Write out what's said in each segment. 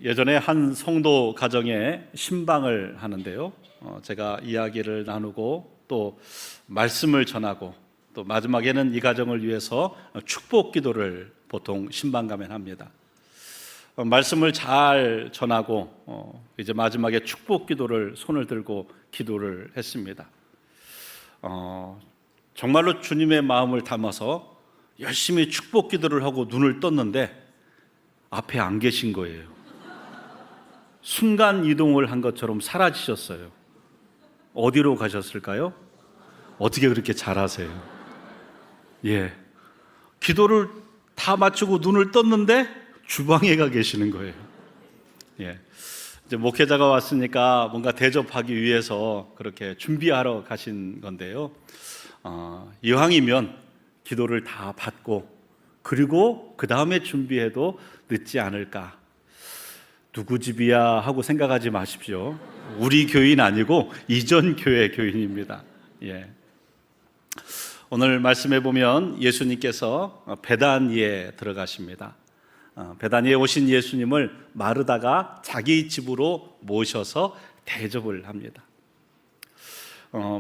예전에 한 성도 가정에 신방을 하는데요. 제가 이야기를 나누고 또 말씀을 전하고 또 마지막에는 이 가정을 위해서 축복 기도를 보통 신방 가면 합니다. 말씀을 잘 전하고 이제 마지막에 축복 기도를 손을 들고 기도를 했습니다. 정말로 주님의 마음을 담아서 열심히 축복 기도를 하고 눈을 떴는데 앞에 안 계신 거예요. 순간 이동을 한 것처럼 사라지셨어요. 어디로 가셨을까요? 어떻게 그렇게 잘하세요? 기도를 다 마치고 눈을 떴는데 주방에 가 계시는 거예요. 이제 목회자가 왔으니까 뭔가 대접하기 위해서 그렇게 준비하러 가신 건데요. 이왕이면 기도를 다 받고 그리고 그 다음에 준비해도 늦지 않을까. 누구 집이야 하고 생각하지 마십시오. 우리 교인 아니고 이전 교회 교인입니다. 오늘 말씀해 보면 예수님께서 베다니에 들어가십니다. 베다니에 오신 예수님을 마르다가 자기 집으로 모셔서 대접을 합니다.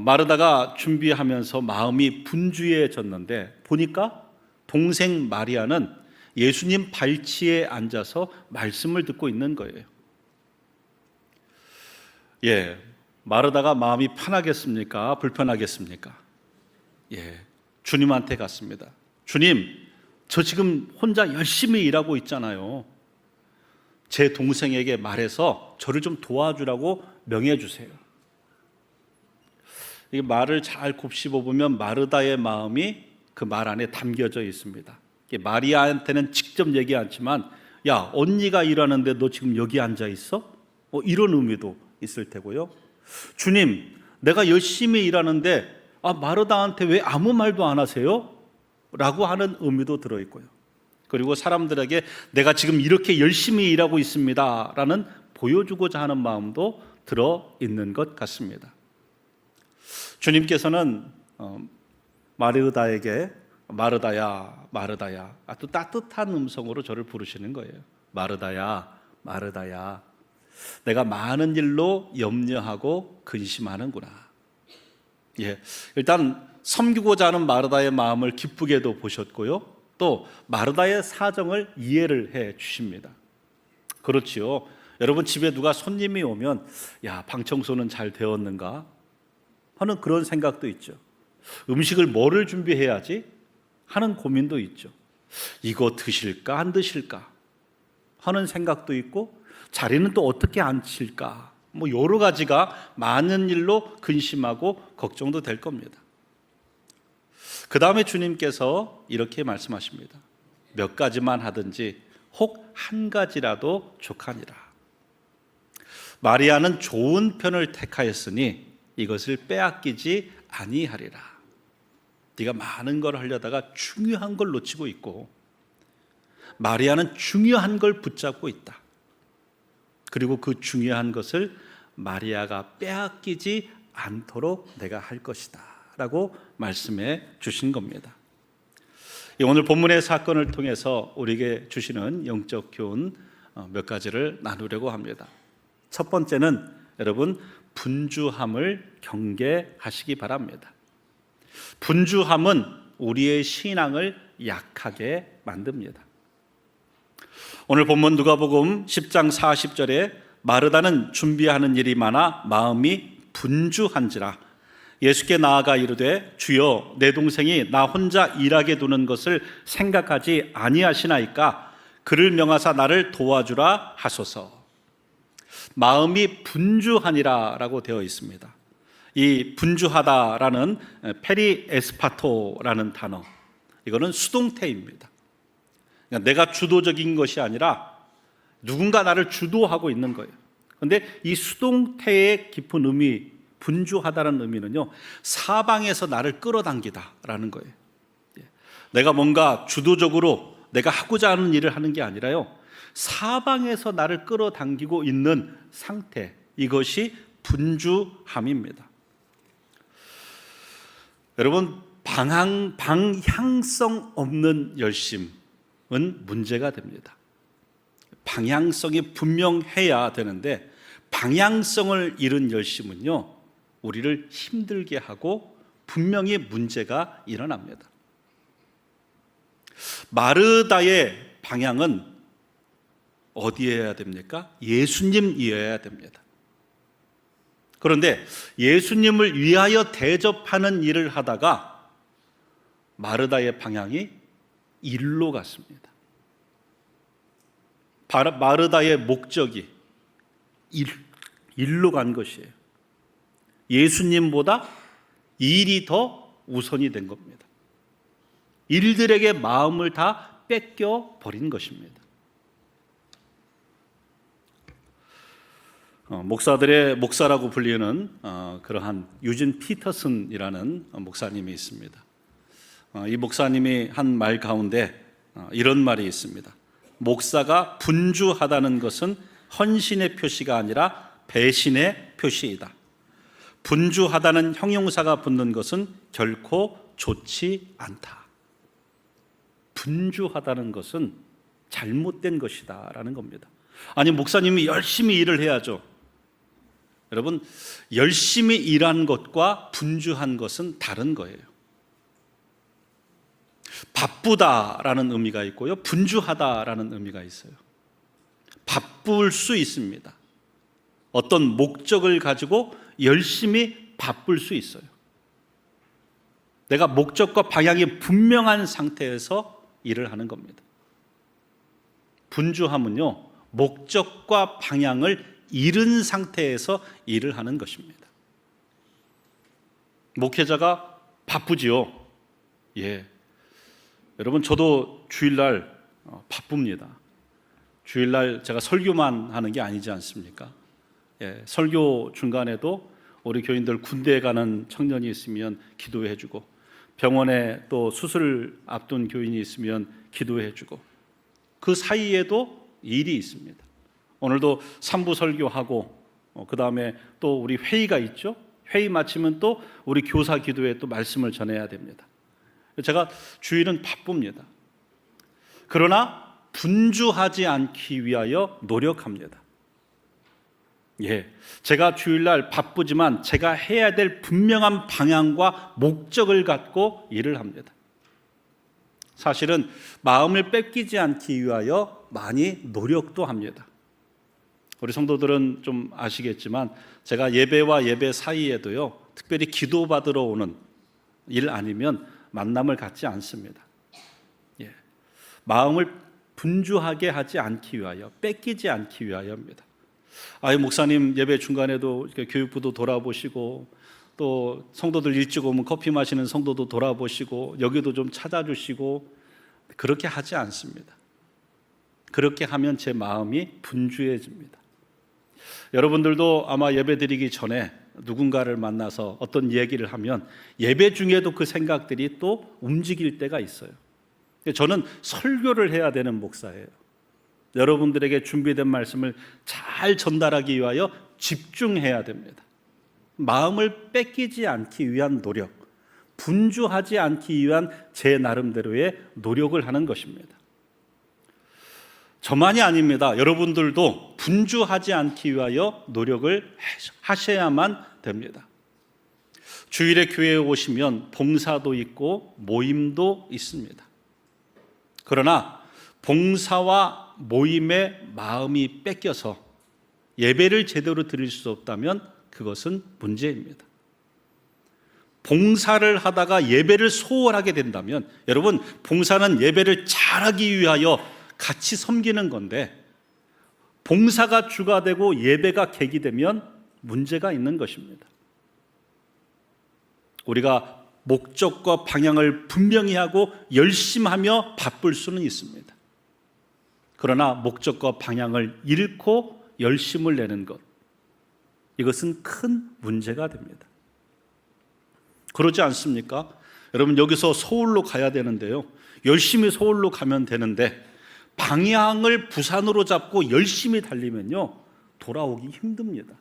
마르다가 준비하면서 마음이 분주해졌는데 보니까 동생 마리아는 예수님 발치에 앉아서 말씀을 듣고 있는 거예요. 마르다가 마음이 편하겠습니까? 불편하겠습니까? 주님한테 갔습니다. 주님, 저 지금 혼자 열심히 일하고 있잖아요. 제 동생에게 말해서 저를 좀 도와주라고 명해 주세요. 이 말을 잘 곱씹어 보면 마르다의 마음이 그 말 안에 담겨져 있습니다. 마리아한테는 직접 얘기 않지만 야, 언니가 일하는데 너 지금 여기 앉아 있어? 이런 의미도 있을 테고요. 주님, 내가 열심히 일하는데 마르다한테 왜 아무 말도 안 하세요? 라고 하는 의미도 들어있고요. 그리고 사람들에게 내가 지금 이렇게 열심히 일하고 있습니다 라는 보여주고자 하는 마음도 들어있는 것 같습니다. 주님께서는 마르다에게 마르다야, 마르다야, 아주 따뜻한 음성으로 저를 부르시는 거예요. 마르다야, 마르다야, 내가 많은 일로 염려하고 근심하는구나. 일단 섬기고자 하는 마르다의 마음을 기쁘게도 보셨고요. 또 마르다의 사정을 이해를 해 주십니다. 그렇지요. 여러분 집에 누가 손님이 오면 야, 방 청소는 잘 되었는가 하는 그런 생각도 있죠. 음식을 뭐를 준비해야지 하는 고민도 있죠. 이거 드실까 안 드실까 하는 생각도 있고 자리는 또 어떻게 앉힐까 여러 가지가 많은 일로 근심하고 걱정도 될 겁니다. 그 다음에 주님께서 이렇게 말씀하십니다. 몇 가지만 하든지 혹 한 가지라도 족하니라. 마리아는 좋은 편을 택하였으니 이것을 빼앗기지 아니하리라. 네가 많은 걸 하려다가 중요한 걸 놓치고 있고 마리아는 중요한 걸 붙잡고 있다. 그리고 그 중요한 것을 마리아가 빼앗기지 않도록 내가 할 것이다 라고 말씀해 주신 겁니다. 오늘 본문의 사건을 통해서 우리에게 주시는 영적 교훈 몇 가지를 나누려고 합니다. 첫 번째는 여러분 분주함을 경계하시기 바랍니다. 분주함은 우리의 신앙을 약하게 만듭니다. 오늘 본문 누가복음 10장 40절에 마르다는 준비하는 일이 많아 마음이 분주한지라 예수께 나아가 이르되 주여 내 동생이 나 혼자 일하게 두는 것을 생각하지 아니하시나이까 그를 명하사 나를 도와주라 하소서. 마음이 분주하니라 라고 되어 있습니다. 이 분주하다라는 페리에스파토라는 단어, 이거는 수동태입니다. 그러니까 내가 주도적인 것이 아니라 누군가 나를 주도하고 있는 거예요. 그런데 이 수동태의 깊은 의미, 분주하다는 의미는요, 사방에서 나를 끌어당기다라는 거예요. 내가 뭔가 주도적으로 내가 하고자 하는 일을 하는 게 아니라요, 사방에서 나를 끌어당기고 있는 상태, 이것이 분주함입니다. 여러분, 방향성 없는 열심은 문제가 됩니다. 방향성이 분명해야 되는데 방향성을 잃은 열심은요, 우리를 힘들게 하고 분명히 문제가 일어납니다. 마르다의 방향은 어디에야 됩니까? 예수님이어야 됩니다. 그런데 예수님을 위하여 대접하는 일을 하다가 마르다의 방향이 일로 갔습니다. 마르다의 목적이 일로 간 것이에요. 예수님보다 일이 더 우선이 된 겁니다. 일들에게 마음을 다 뺏겨 버린 것입니다. 목사들의 목사라고 불리는 그러한 유진 피터슨이라는 목사님이 있습니다. 이 목사님이 한 말 가운데 이런 말이 있습니다. 목사가 분주하다는 것은 헌신의 표시가 아니라 배신의 표시이다. 분주하다는 형용사가 붙는 것은 결코 좋지 않다. 분주하다는 것은 잘못된 것이다 라는 겁니다. 아니, 목사님이 열심히 일을 해야죠. 여러분, 열심히 일한 것과 분주한 것은 다른 거예요. 바쁘다라는 의미가 있고요, 분주하다라는 의미가 있어요. 바쁠 수 있습니다. 어떤 목적을 가지고 열심히 바쁠 수 있어요. 내가 목적과 방향이 분명한 상태에서 일을 하는 겁니다. 분주함은요, 목적과 방향을 잃은 상태에서 일을 하는 것입니다. 목회자가 바쁘지요. 예. 여러분, 저도 주일날 바쁩니다. 주일날 제가 설교만 하는 게 아니지 않습니까? 예, 설교 중간에도 우리 교인들 군대에 가는 청년이 있으면 기도해 주고, 병원에 또 수술 앞둔 교인이 있으면 기도해 주고, 그 사이에도 일이 있습니다. 오늘도 3부 설교하고 그 다음에 또 우리 회의가 있죠. 회의 마치면 또 우리 교사 기도에 또 말씀을 전해야 됩니다. 제가 주일은 바쁩니다. 그러나 분주하지 않기 위하여 노력합니다. 예, 제가 주일날 바쁘지만 제가 해야 될 분명한 방향과 목적을 갖고 일을 합니다. 사실은 마음을 뺏기지 않기 위하여 많이 노력도 합니다. 우리 성도들은 좀 아시겠지만 제가 예배와 예배 사이에도요, 특별히 기도받으러 오는 일 아니면 만남을 갖지 않습니다. 예, 마음을 분주하게 하지 않기 위하여, 뺏기지 않기 위하여입니다. 목사님 예배 중간에도 이렇게 교육부도 돌아보시고, 또 성도들 일찍 오면 커피 마시는 성도도 돌아보시고, 여기도 좀 찾아주시고, 그렇게 하지 않습니다. 그렇게 하면 제 마음이 분주해집니다. 여러분들도 아마 예배드리기 전에 누군가를 만나서 어떤 얘기를 하면 예배 중에도 그 생각들이 또 움직일 때가 있어요. 저는 설교를 해야 되는 목사예요. 여러분들에게 준비된 말씀을 잘 전달하기 위하여 집중해야 됩니다. 마음을 뺏기지 않기 위한 노력, 분주하지 않기 위한 제 나름대로의 노력을 하는 것입니다. 저만이 아닙니다. 여러분들도 분주하지 않기 위하여 노력을 하셔야만 됩니다. 주일에 교회에 오시면 봉사도 있고 모임도 있습니다. 그러나 봉사와 모임에 마음이 뺏겨서 예배를 제대로 드릴 수 없다면 그것은 문제입니다. 봉사를 하다가 예배를 소홀하게 된다면, 여러분, 봉사는 예배를 잘하기 위하여 같이 섬기는 건데, 봉사가 주가 되고 예배가 객이 되면 문제가 있는 것입니다. 우리가 목적과 방향을 분명히 하고 열심히 하며 바쁠 수는 있습니다. 그러나 목적과 방향을 잃고 열심을 내는 것, 이것은 큰 문제가 됩니다. 그러지 않습니까? 여러분, 여기서 서울로 가야 되는데요, 열심히 서울로 가면 되는데 방향을 부산으로 잡고 열심히 달리면요, 돌아오기 힘듭니다.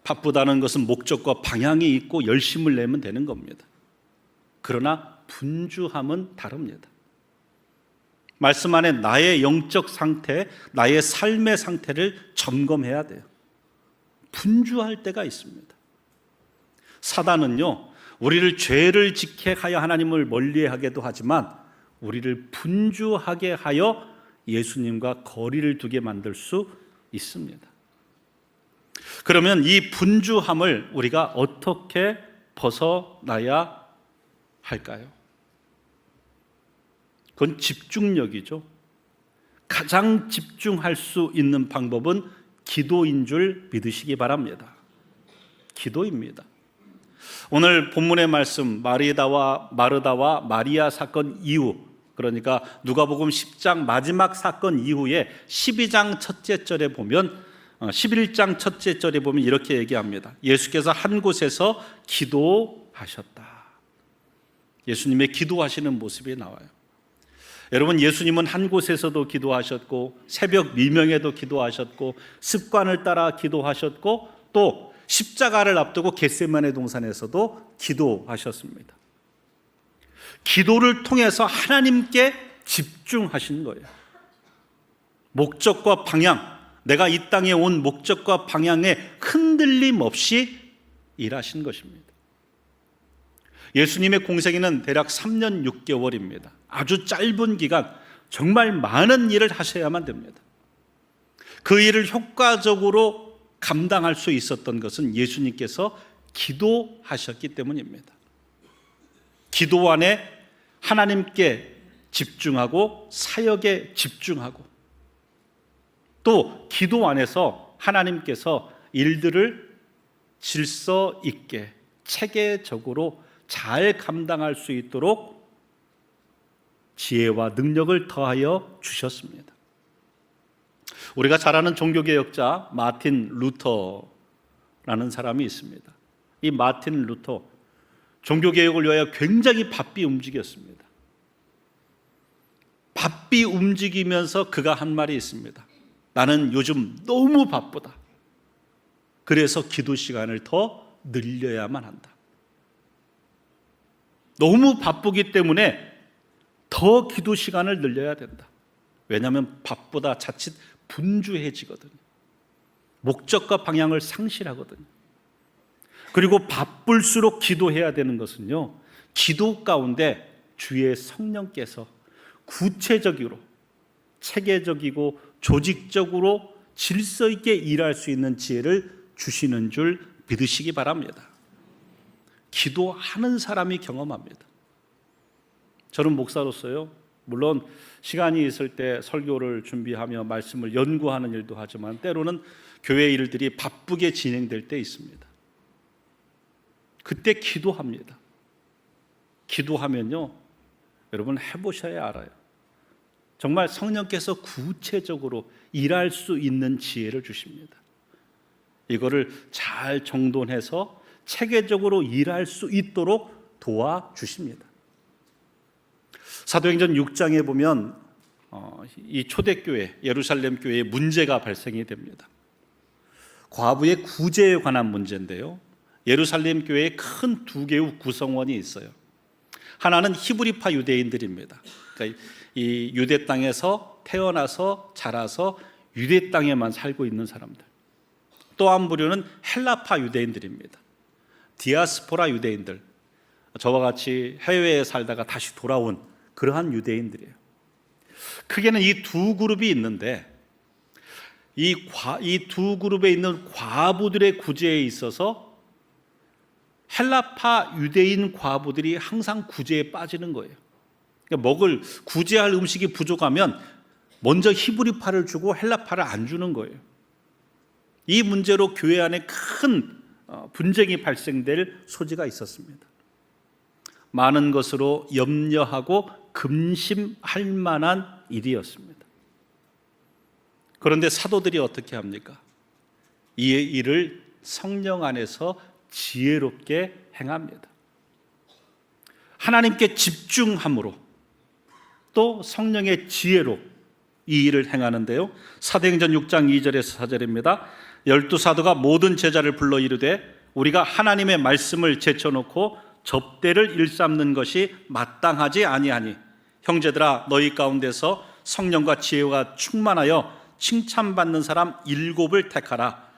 바쁘다는 것은 목적과 방향이 있고 열심을 내면 되는 겁니다. 그러나 분주함은 다릅니다. 말씀 안에 나의 영적 상태, 나의 삶의 상태를 점검해야 돼요. 분주할 때가 있습니다. 사단은요, 우리를 죄를 짓게 하여 하나님을 멀리하게도 하지만 우리를 분주하게 하여 예수님과 거리를 두게 만들 수 있습니다. 그러면 이 분주함을 우리가 어떻게 벗어나야 할까요? 그건 집중력이죠. 가장 집중할 수 있는 방법은 기도인 줄 믿으시기 바랍니다. 기도입니다. 오늘 본문의 말씀 마르다와 마리아 사건 이후, 그러니까 누가복음 10장 마지막 사건 이후에 12장 첫째 절에 보면 11장 첫째 절에 보면 이렇게 얘기합니다. 예수께서 한 곳에서 기도하셨다. 예수님의 기도하시는 모습이 나와요. 여러분, 예수님은 한 곳에서도 기도하셨고 새벽 미명에도 기도하셨고 습관을 따라 기도하셨고 또 십자가를 앞두고 겟세마네 동산에서도 기도하셨습니다. 기도를 통해서 하나님께 집중하신 거예요. 목적과 방향, 내가 이 땅에 온 목적과 방향에 흔들림 없이 일하신 것입니다. 예수님의 공생애는 대략 3년 6개월입니다. 아주 짧은 기간 정말 많은 일을 하셔야만 됩니다. 그 일을 효과적으로 감당할 수 있었던 것은 예수님께서 기도하셨기 때문입니다. 기도 안에 하나님께 집중하고 사역에 집중하고 또 기도 안에서 하나님께서 일들을 질서 있게 체계적으로 잘 감당할 수 있도록 지혜와 능력을 더하여 주셨습니다. 우리가 잘 아는 종교개혁자 마틴 루터라는 사람이 있습니다. 이 마틴 루터, 종교개혁을 위하여 굉장히 바삐 움직였습니다. 바삐 움직이면서 그가 한 말이 있습니다. 나는 요즘 너무 바쁘다. 그래서 기도 시간을 더 늘려야만 한다. 너무 바쁘기 때문에 더 기도 시간을 늘려야 된다. 왜냐하면 바쁘다 자칫 분주해지거든요. 목적과 방향을 상실하거든요. 그리고 바쁠수록 기도해야 되는 것은요, 기도 가운데 주의 성령께서 구체적으로 체계적이고 조직적으로 질서 있게 일할 수 있는 지혜를 주시는 줄 믿으시기 바랍니다. 기도하는 사람이 경험합니다. 저는 목사로서요, 물론 시간이 있을 때 설교를 준비하며 말씀을 연구하는 일도 하지만 때로는 교회 일들이 바쁘게 진행될 때 있습니다. 그때 기도합니다. 기도하면요, 여러분 해보셔야 알아요. 정말 성령께서 구체적으로 일할 수 있는 지혜를 주십니다. 이거를 잘 정돈해서 체계적으로 일할 수 있도록 도와주십니다. 사도행전 6장에 보면 이 초대교회, 예루살렘 교회에 문제가 발생이 됩니다. 과부의 구제에 관한 문제인데요, 예루살렘 교회에 큰 두 개의 구성원이 있어요. 하나는 히브리파 유대인들입니다. 그러니까 이 유대 땅에서 태어나서 자라서 유대 땅에만 살고 있는 사람들. 또 한 부류는 헬라파 유대인들입니다. 디아스포라 유대인들, 저와 같이 해외에 살다가 다시 돌아온 그러한 유대인들이에요. 크게는 이 두 그룹이 있는데 이 두 그룹에 있는 과부들의 구제에 있어서 헬라파 유대인 과부들이 항상 구제에 빠지는 거예요. 그러니까 구제할 음식이 부족하면 먼저 히브리파를 주고 헬라파를 안 주는 거예요. 이 문제로 교회 안에 큰 분쟁이 발생될 소지가 있었습니다. 많은 것으로 염려하고 금심할 만한 일이었습니다. 그런데 사도들이 어떻게 합니까? 이 일을 성령 안에서 지혜롭게 행합니다. 하나님께 집중함으로 또 성령의 지혜로 이 일을 행하는데요, 사도행전 6장 2절에서 4절입니다. 12사도가 모든 제자를 불러 이르되 우리가 하나님의 말씀을 제쳐놓고 접대를 일삼는 것이 마땅하지 아니하니 형제들아, 너희 가운데서 성령과 지혜와 충만하여 칭찬받는 사람 7을 택하라.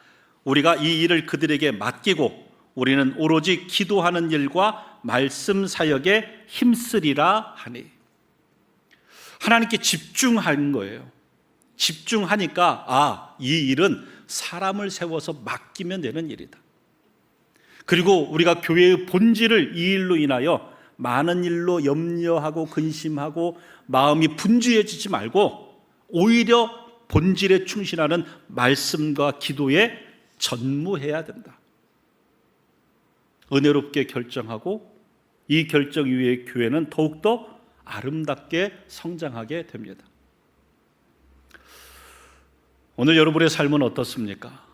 우리가 이 일을 그들에게 맡기고 우리는 오로지 기도하는 일과 말씀 사역에 힘쓰리라 하니. 하나님께 집중한 거예요. 집중하니까 이 일은 사람을 세워서 맡기면 되는 일이다. 그리고 우리가 교회의 본질을 이 일로 인하여 많은 일로 염려하고 근심하고 마음이 분주해지지 말고 오히려 본질에 충실하는 말씀과 기도에 전무해야 된다. 은혜롭게 결정하고 이 결정 이후에 교회는 더욱더 아름답게 성장하게 됩니다. 오늘 여러분의 삶은 어떻습니까?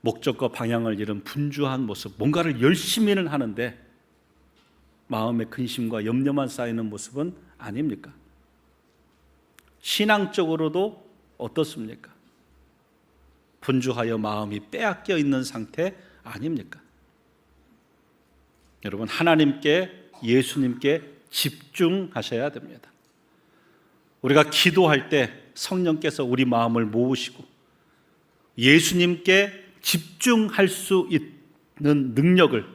목적과 방향을 잃은 분주한 모습, 뭔가를 열심히는 하는데 마음의 근심과 염려만 쌓이는 모습은 아닙니까? 신앙적으로도 어떻습니까? 분주하여 마음이 빼앗겨 있는 상태 아닙니까? 여러분, 하나님께, 예수님께 집중하셔야 됩니다. 우리가 기도할 때 성령께서 우리 마음을 모으시고 예수님께 집중할 수 있는 능력을,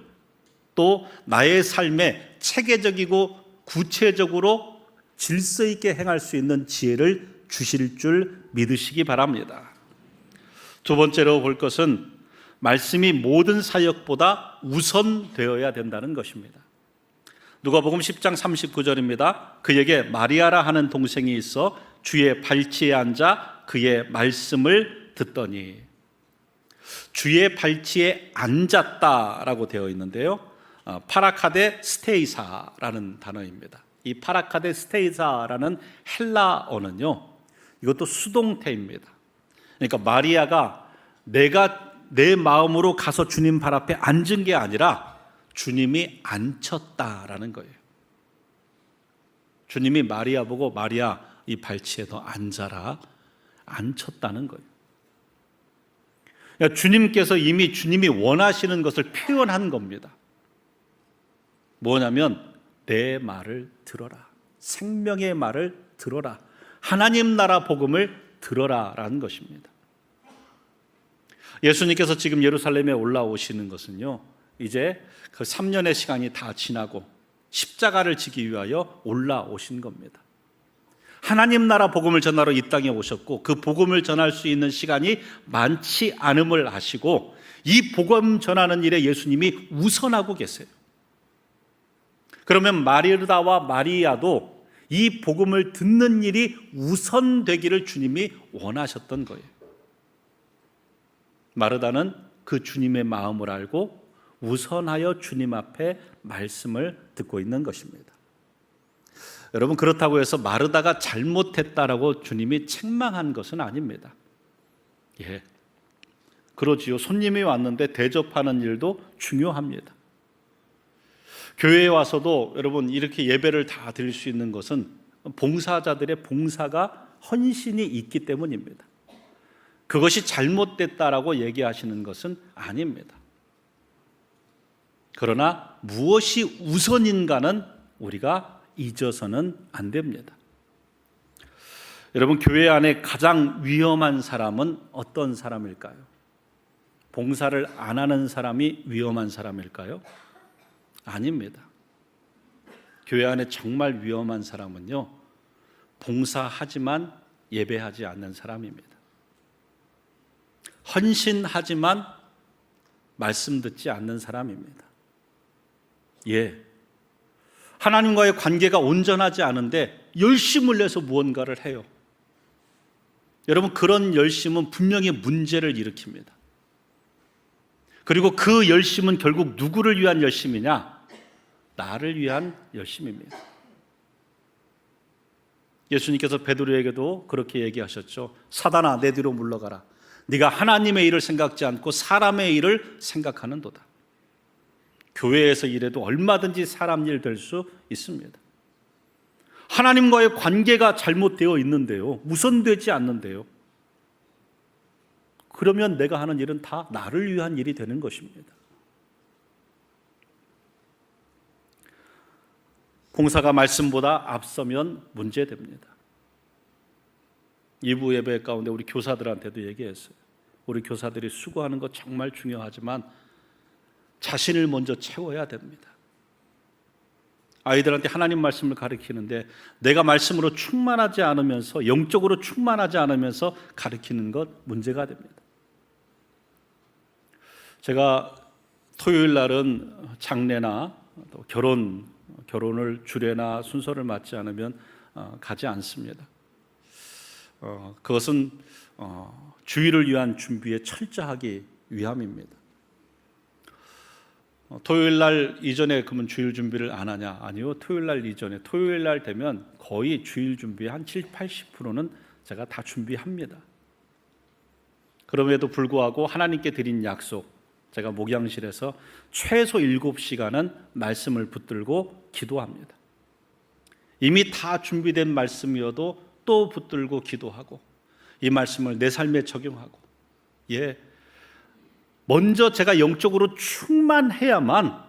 또 나의 삶에 체계적이고 구체적으로 질서 있게 행할 수 있는 지혜를 주실 줄 믿으시기 바랍니다. 두 번째로 볼 것은 말씀이 모든 사역보다 우선되어야 된다는 것입니다. 누가복음 10장 39절입니다. 그에게 마리아라 하는 동생이 있어 주의 발치에 앉아 그의 말씀을 듣더니. 주의 발치에 앉았다라고 되어 있는데요, 파라카데 스테이사라는 단어입니다. 이 파라카데 스테이사라는 헬라어는요, 이것도 수동태입니다. 그러니까 마리아가 내가 내 마음으로 가서 주님 발 앞에 앉은 게 아니라 주님이 앉혔다라는 거예요. 주님이 마리아 보고 마리아 이 발치에 너 앉아라, 앉혔다는 거예요. 그러니까 주님께서 이미 주님이 원하시는 것을 표현한 겁니다. 뭐냐면 내 말을 들어라, 생명의 말을 들어라, 하나님 나라 복음을 들어라 라는 것입니다. 예수님께서 지금 예루살렘에 올라오시는 것은요, 이제 그 3년의 시간이 다 지나고 십자가를 지기 위하여 올라오신 겁니다. 하나님 나라 복음을 전하러 이 땅에 오셨고 그 복음을 전할 수 있는 시간이 많지 않음을 아시고 이 복음 전하는 일에 예수님이 우선하고 계세요. 그러면 마르다와 마리아도 이 복음을 듣는 일이 우선되기를 주님이 원하셨던 거예요. 마르다는 그 주님의 마음을 알고 우선하여 주님 앞에 말씀을 듣고 있는 것입니다. 여러분, 그렇다고 해서 마르다가 잘못했다라고 주님이 책망한 것은 아닙니다. 예, 그러지요. 손님이 왔는데 대접하는 일도 중요합니다. 교회에 와서도 여러분 이렇게 예배를 다 드릴 수 있는 것은 봉사자들의 봉사가 헌신이 있기 때문입니다. 그것이 잘못됐다라고 얘기하시는 것은 아닙니다. 그러나 무엇이 우선인가는 우리가 잊어서는 안 됩니다. 여러분, 교회 안에 가장 위험한 사람은 어떤 사람일까요? 봉사를 안 하는 사람이 위험한 사람일까요? 아닙니다. 교회 안에 정말 위험한 사람은요, 봉사하지만 예배하지 않는 사람입니다. 헌신하지만 말씀 듣지 않는 사람입니다. 예, 하나님과의 관계가 온전하지 않은데 열심을 내서 무언가를 해요. 여러분, 그런 열심은 분명히 문제를 일으킵니다. 그리고 그 열심은 결국 누구를 위한 열심이냐? 나를 위한 열심입니다. 예수님께서 베드로에게도 그렇게 얘기하셨죠. 사단아, 내 뒤로 물러가라. 네가 하나님의 일을 생각지 않고 사람의 일을 생각하는도다. 교회에서 일해도 얼마든지 사람 일 될 수 있습니다. 하나님과의 관계가 잘못되어 있는데요, 우선되지 않는데요, 그러면 내가 하는 일은 다 나를 위한 일이 되는 것입니다. 봉사가 말씀보다 앞서면 문제됩니다. 2부 예배 가운데 우리 교사들한테도 얘기했어요. 우리 교사들이 수고하는 것 정말 중요하지만 자신을 먼저 채워야 됩니다. 아이들한테 하나님 말씀을 가르치는데 내가 말씀으로 충만하지 않으면서, 영적으로 충만하지 않으면서 가르치는 것 문제가 됩니다. 제가 토요일 날은 장례나 또 결혼을 주례나 순서를 맞지 않으면 가지 않습니다. 그것은 주일을 위한 준비에 철저하기 위함입니다. 토요일 날 이전에 그러면 주일 준비를 안 하냐? 아니요. 토요일 날 이전에, 토요일 날 되면 거의 주일 준비의 한 70, 80%는 제가 다 준비합니다. 그럼에도 불구하고 하나님께 드린 약속, 제가 목양실에서 최소 7시간은 말씀을 붙들고 기도합니다. 이미 다 준비된 말씀이어도 또 붙들고 기도하고 이 말씀을 내 삶에 적용하고, 먼저 제가 영적으로 충만해야만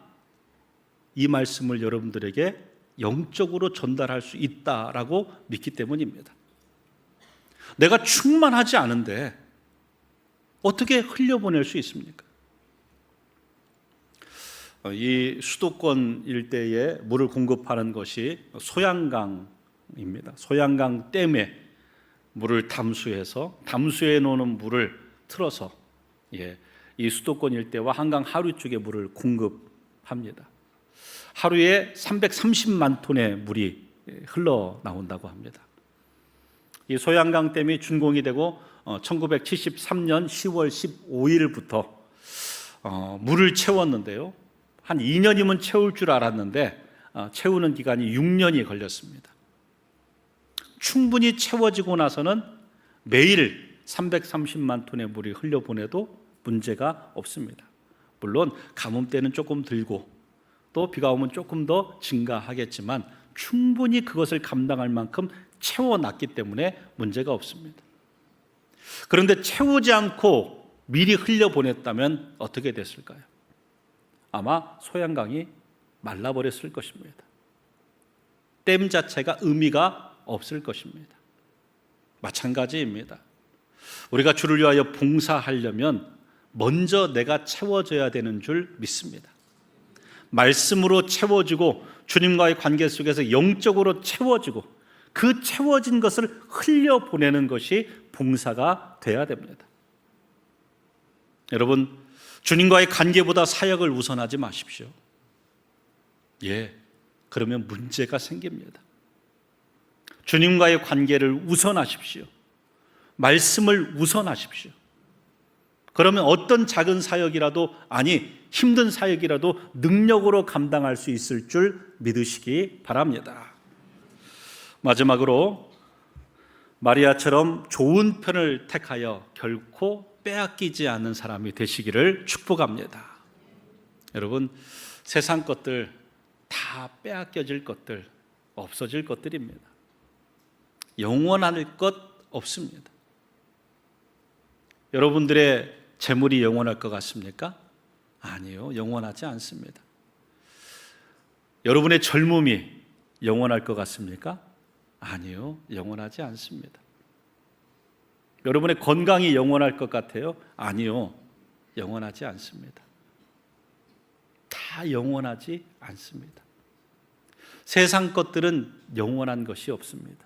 이 말씀을 여러분들에게 영적으로 전달할 수 있다라고 믿기 때문입니다. 내가 충만하지 않은데 어떻게 흘려보낼 수 있습니까? 이 수도권 일대에 물을 공급하는 것이 소양강입니다. 소양강 댐에 물을 담수해 놓는 물을 틀어서 이 수도권 일대와 한강 하류 쪽에 물을 공급합니다. 하루에 330만 톤의 물이 흘러나온다고 합니다. 이 소양강 댐이 준공이 되고 1973년 10월 15일부터 물을 채웠는데요. 한 2년이면 채울 줄 알았는데 채우는 기간이 6년이 걸렸습니다. 충분히 채워지고 나서는 매일 330만 톤의 물이 흘려보내도 문제가 없습니다. 물론 가뭄 때는 조금 들고 또 비가 오면 조금 더 증가하겠지만 충분히 그것을 감당할 만큼 채워놨기 때문에 문제가 없습니다. 그런데 채우지 않고 미리 흘려보냈다면 어떻게 됐을까요? 아마 소양강이 말라버렸을 것입니다. 댐 자체가 의미가 없을 것입니다. 마찬가지입니다. 우리가 주를 위하여 봉사하려면 먼저 내가 채워져야 되는 줄 믿습니다. 말씀으로 채워지고 주님과의 관계 속에서 영적으로 채워지고 그 채워진 것을 흘려보내는 것이 봉사가 돼야 됩니다. 여러분, 주님과의 관계보다 사역을 우선하지 마십시오. 그러면 문제가 생깁니다. 주님과의 관계를 우선하십시오. 말씀을 우선하십시오. 그러면 어떤 작은 사역이라도, 힘든 사역이라도 능력으로 감당할 수 있을 줄 믿으시기 바랍니다. 마지막으로 마리아처럼 좋은 편을 택하여 결코 빼앗기지 않는 사람이 되시기를 축복합니다. 여러분, 세상 것들 다 빼앗겨질 것들, 없어질 것들입니다. 영원할 것 없습니다. 여러분들의 재물이 영원할 것 같습니까? 아니요, 영원하지 않습니다. 여러분의 젊음이 영원할 것 같습니까? 아니요, 영원하지 않습니다. 여러분의 건강이 영원할 것 같아요? 아니요, 영원하지 않습니다. 다 영원하지 않습니다. 세상 것들은 영원한 것이 없습니다.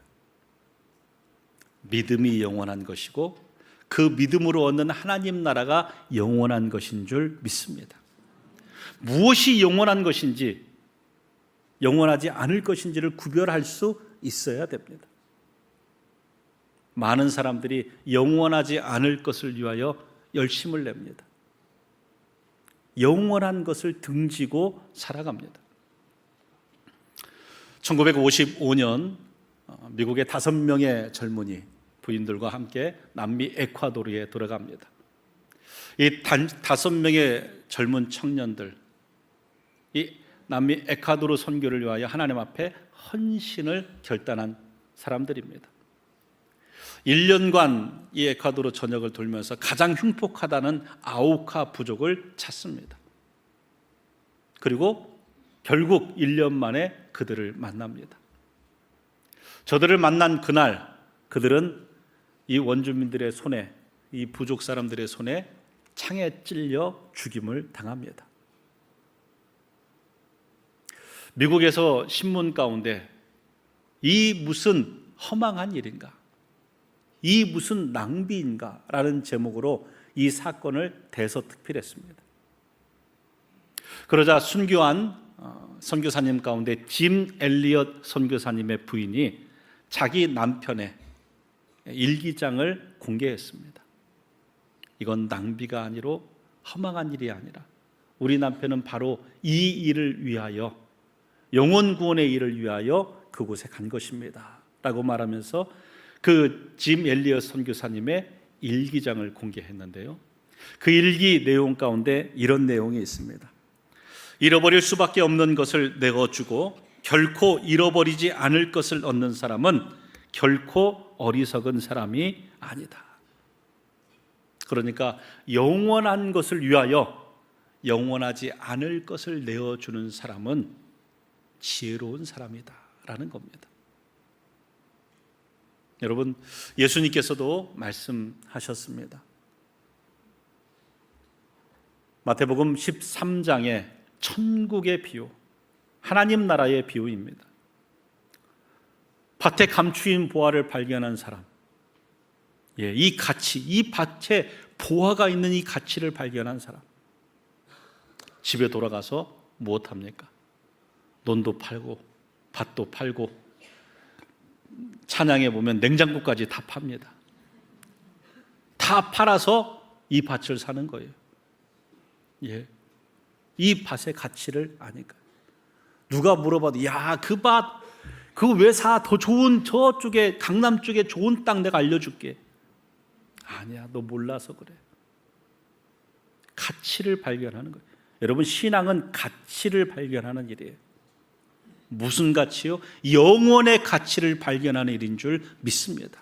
믿음이 영원한 것이고 그 믿음으로 얻는 하나님 나라가 영원한 것인 줄 믿습니다. 무엇이 영원한 것인지 영원하지 않을 것인지를 구별할 수 있어야 됩니다. 많은 사람들이 영원하지 않을 것을 위하여 열심을 냅니다. 영원한 것을 등지고 살아갑니다. 1955년 미국의 5명의 젊은이 부인들과 함께 남미 에콰도르에 돌아갑니다. 이 5명의 젊은 청년들, 이 남미 에콰도르 선교를 위하여 하나님 앞에 헌신을 결단한 사람들입니다. 1년간 이 에콰도르 전역을 돌면서 가장 흉폭하다는 아우카 부족을 찾습니다. 그리고 결국 1년 만에 그들을 만납니다. 저들을 만난 그날 그들은 이 원주민들의 손에, 이 부족 사람들의 손에 창에 찔려 죽임을 당합니다. 미국에서 신문 가운데 이 무슨 허망한 일인가, 이 무슨 낭비인가 라는 제목으로 이 사건을 대서특필했습니다. 그러자 순교한 선교사님 가운데 짐 엘리엇 선교사님의 부인이 자기 남편의 일기장을 공개했습니다. 이건 낭비가 아니로 허망한 일이 아니라 우리 남편은 바로 이 일을 위하여, 영혼 구원의 일을 위하여 그곳에 간 것입니다 라고 말하면서 그 짐 엘리엇 선교사님의 일기장을 공개했는데요, 그 일기 내용 가운데 이런 내용이 있습니다. 잃어버릴 수밖에 없는 것을 내어주고 결코 잃어버리지 않을 것을 얻는 사람은 결코 어리석은 사람이 아니다. 그러니까 영원한 것을 위하여 영원하지 않을 것을 내어주는 사람은 지혜로운 사람이다 라는 겁니다. 여러분, 예수님께서도 말씀하셨습니다. 마태복음 13장에 천국의 비유, 하나님 나라의 비유입니다. 밭에 감추인 보화를 발견한 사람, 이 가치, 이 밭에 보화가 있는 이 가치를 발견한 사람, 집에 돌아가서 무엇합니까? 논도 팔고 밭도 팔고 찬양에 보면 냉장고까지 다 팝니다. 다 팔아서 이 밭을 사는 거예요. 이 밭의 가치를 아니까. 누가 물어봐도 야, 그 밭 그거 왜 사? 더 좋은 저쪽에 강남 쪽에 좋은 땅 내가 알려줄게. 아니야, 너 몰라서 그래. 가치를 발견하는 거예요. 여러분, 신앙은 가치를 발견하는 일이에요. 무슨 가치요? 영원의 가치를 발견하는 일인 줄 믿습니다.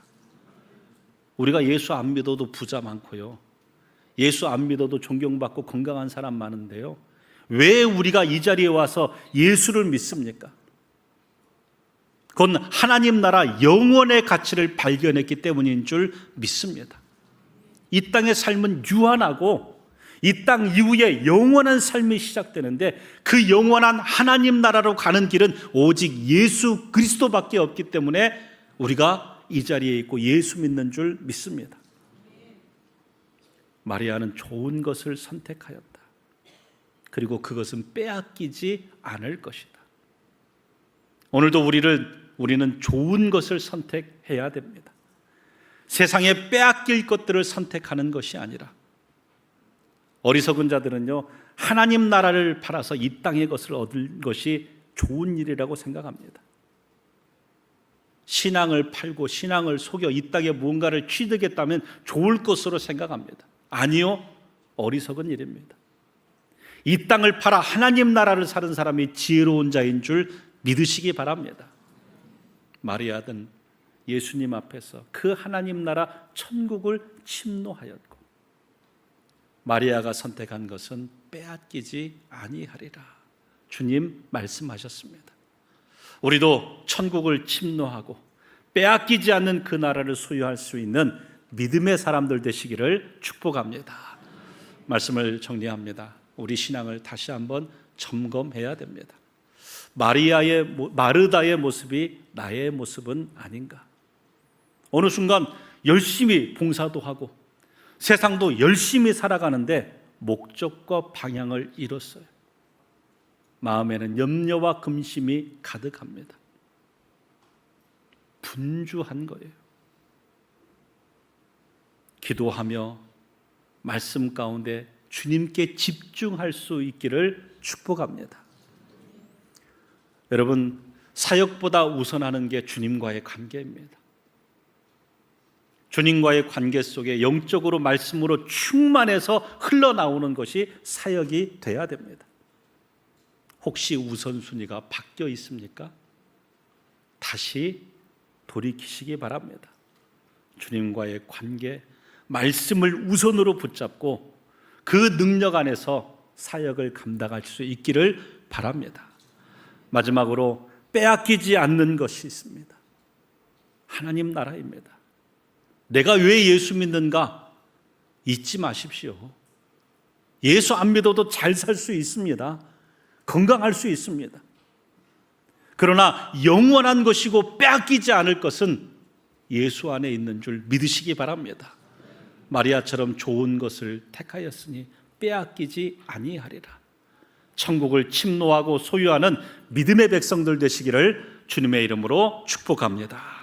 우리가 예수 안 믿어도 부자 많고요, 예수 안 믿어도 존경받고 건강한 사람 많은데요, 왜 우리가 이 자리에 와서 예수를 믿습니까? 그건 하나님 나라 영원의 가치를 발견했기 때문인 줄 믿습니다. 이 땅의 삶은 유한하고 이 땅 이후에 영원한 삶이 시작되는데 그 영원한 하나님 나라로 가는 길은 오직 예수 그리스도밖에 없기 때문에 우리가 이 자리에 있고 예수 믿는 줄 믿습니다. 마리아는 좋은 것을 선택하였다. 그리고 그것은 빼앗기지 않을 것이다. 오늘도 우리는 좋은 것을 선택해야 됩니다. 세상에 빼앗길 것들을 선택하는 것이 아니라, 어리석은 자들은요, 하나님 나라를 팔아서 이 땅의 것을 얻을 것이 좋은 일이라고 생각합니다. 신앙을 팔고 신앙을 속여 이 땅에 무언가를 취득했다면 좋을 것으로 생각합니다. 아니요, 어리석은 일입니다. 이 땅을 팔아 하나님 나라를 사는 사람이 지혜로운 자인 줄 믿으시기 바랍니다. 마리아는 예수님 앞에서 그 하나님 나라 천국을 침노하였고, 마리아가 선택한 것은 빼앗기지 아니하리라 주님 말씀하셨습니다. 우리도 천국을 침노하고 빼앗기지 않는 그 나라를 소유할 수 있는 믿음의 사람들 되시기를 축복합니다. 말씀을 정리합니다. 우리 신앙을 다시 한번 점검해야 됩니다. 마르다의 모습이 나의 모습은 아닌가? 어느 순간 열심히 봉사도 하고 세상도 열심히 살아가는데 목적과 방향을 잃었어요. 마음에는 염려와 근심이 가득합니다. 분주한 거예요. 기도하며 말씀 가운데 주님께 집중할 수 있기를 축복합니다. 여러분, 사역보다 우선하는 게 주님과의 관계입니다. 주님과의 관계 속에 영적으로 말씀으로 충만해서 흘러나오는 것이 사역이 돼야 됩니다. 혹시 우선순위가 바뀌어 있습니까? 다시 돌이키시기 바랍니다. 주님과의 관계, 말씀을 우선으로 붙잡고 그 능력 안에서 사역을 감당할 수 있기를 바랍니다. 마지막으로 빼앗기지 않는 것이 있습니다. 하나님 나라입니다. 내가 왜 예수 믿는가 잊지 마십시오. 예수 안 믿어도 잘 살 수 있습니다. 건강할 수 있습니다. 그러나 영원한 것이고 빼앗기지 않을 것은 예수 안에 있는 줄 믿으시기 바랍니다. 마리아처럼 좋은 것을 택하였으니 빼앗기지 아니하리라. 천국을 침노하고 소유하는 믿음의 백성들 되시기를 주님의 이름으로 축복합니다.